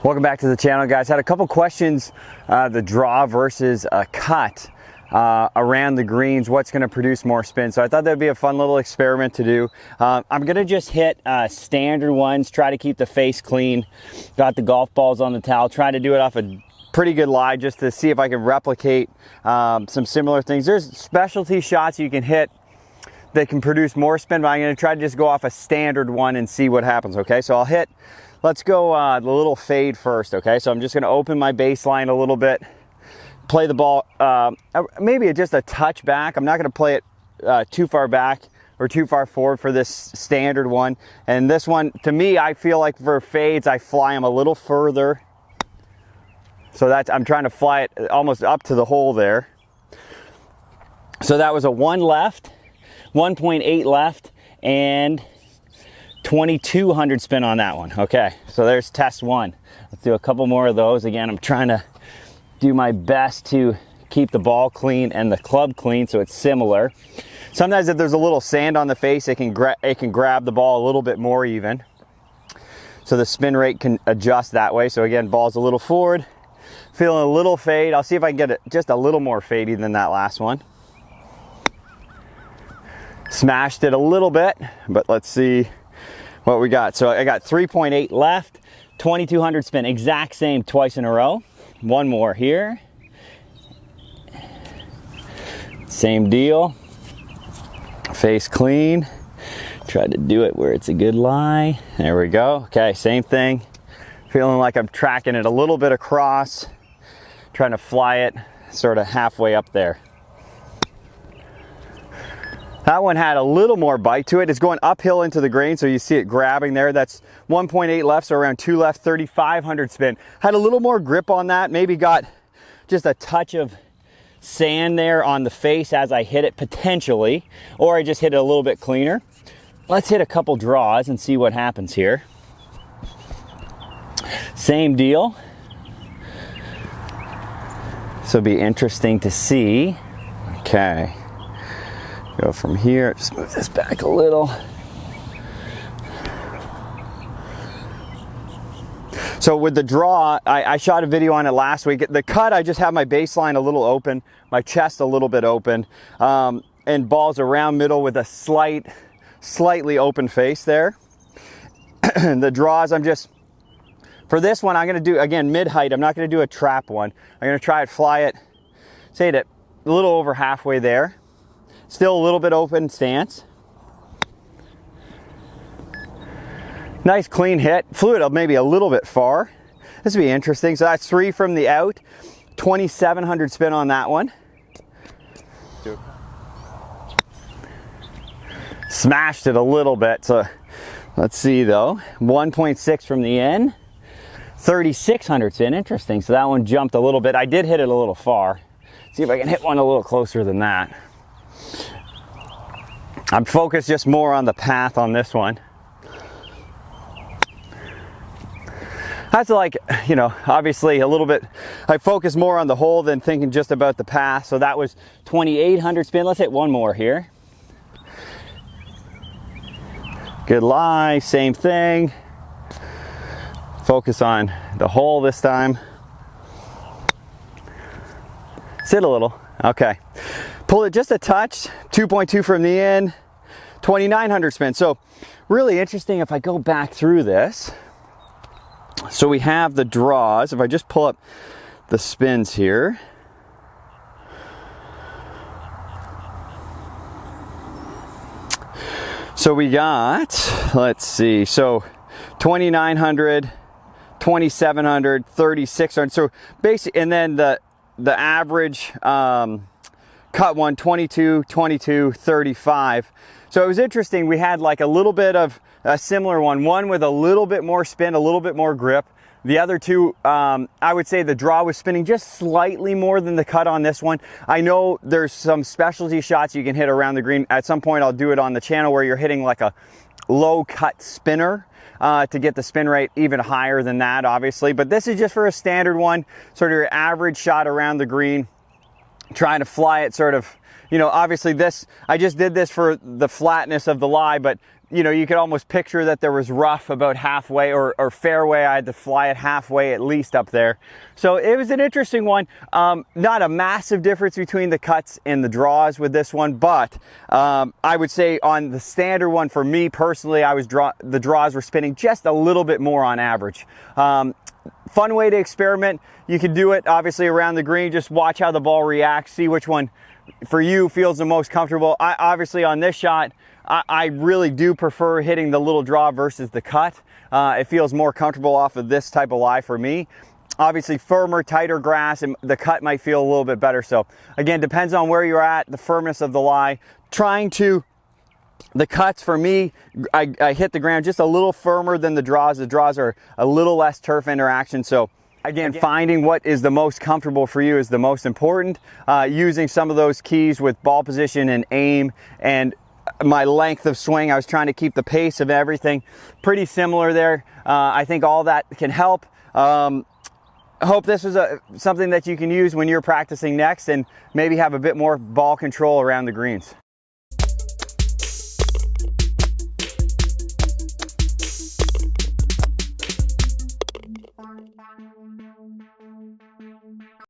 Welcome back to the channel, guys. Had a couple questions, the draw versus a cut around the greens, what's going to produce more spin. So I thought that'd be a fun little experiment to do. I'm going to just hit standard ones, try to keep the face clean. Got the golf balls on the towel, try to do it off a pretty good lie just to see if I can replicate some similar things. There's specialty shots you can hit that can produce more spin, but I'm going to try to just go off a standard one and see what happens. Okay, so I'll hit, let's go the little fade first. Okay, so I'm just going to open my baseline a little bit, play the ball maybe just a touch back. I'm not going to play it too far back or too far forward for this standard one. And this one, to me, I feel like for fades I fly them a little further, so that's, I'm trying to fly it almost up to the hole there. So that was a 1 left, 1.8 left, and 2200 spin on that one. Okay, so there's test one. Let's do a couple more of those. Again, I'm trying to do my best to keep the ball clean and the club clean so it's similar. Sometimes if there's a little sand on the face, it can grab the ball a little bit more even, so the spin rate can adjust that way. So again, ball's a little forward, feeling a little fade. I'll see if I can get it just a little more fadey than that last one. Smashed it a little bit, but let's see what we got. So I got 3.8 left, 2200 spin, exact same twice in a row. One more here. Same deal. Face clean. Try to do it where it's a good lie. There we go. Okay, same thing. Feeling like I'm tracking it a little bit across, trying to fly it sort of halfway up there. That one had a little more bite to it. It's going uphill into the grain, so you see it grabbing there. That's 1.8 left, so around 2 left, 3,500 spin. Had a little more grip on that, maybe got just a touch of sand there on the face as I hit it, potentially, or I just hit it a little bit cleaner. Let's hit a couple draws and see what happens here. Same deal. So it'll be interesting to see. Okay. Go from here, just move this back a little. So with the draw, I shot a video on it last week. The cut, I just have my baseline a little open, my chest a little bit open, and balls around middle with a slightly open face there. The draws, I'm just, for this one, I'm gonna do, again, mid-height. I'm not gonna do a trap one. I'm gonna try it, fly it, say it a little over halfway there. Still a little bit open stance. Nice clean hit. Flew it maybe a little bit far. This would be interesting. So that's 3 from the out. 2,700 spin on that one. Smashed it a little bit. So let's see though. 1.6 from the in. 3,600 spin. Interesting. So that one jumped a little bit. I did hit it a little far. See if I can hit one a little closer than that. I'm focused just more on the path on this one. That's like, you know, obviously a little bit, I focus more on the hole than thinking just about the path. So that was 2,800 spin. Let's hit one more here. Good lie, same thing. Focus on the hole this time. Sit a little, okay. Pull it just a touch, 2.2 from the in, 2,900 spin. So really interesting if I go back through this. So we have the draws. If I just pull up the spins here. So we got, let's see, so 2,900, 2,700, 3,600. So basically, and then the average, cut one, 22, 22, 35. So it was interesting. We had like a little bit of a similar one with a little bit more spin, a little bit more grip. The other two, I would say the draw was spinning just slightly more than the cut on this one. I know there's some specialty shots you can hit around the green. At some point I'll do it on the channel where you're hitting like a low cut spinner to get the spin rate even higher than that, obviously. But this is just for a standard one, sort of your average shot around the green. Trying to fly it sort of, you know, obviously this, I just did this for the flatness of the lie, but you know, you could almost picture that there was rough about halfway, or fairway. I had to fly it halfway at least up there. So it was an interesting one. Not a massive difference between the cuts and the draws with this one, but I would say on the standard one, for me personally, the draws were spinning just a little bit more on average. Fun way to experiment. You can do it obviously around the green. Just watch how the ball reacts, see which one for you feels the most comfortable. Obviously on this shot, I really do prefer hitting the little draw versus the cut. It feels more comfortable off of this type of lie for me. Obviously firmer, tighter grass, and the cut might feel a little bit better. So again, depends on where you're at, the firmness of the lie. The cuts for me, I hit the ground just a little firmer than the draws. The draws are a little less turf interaction. So again, finding what is the most comfortable for you is the most important. Using some of those keys with ball position and aim and my length of swing, I was trying to keep the pace of everything pretty similar there. I think all that can help. I hope this is something that you can use when you're practicing next, and maybe have a bit more ball control around the greens.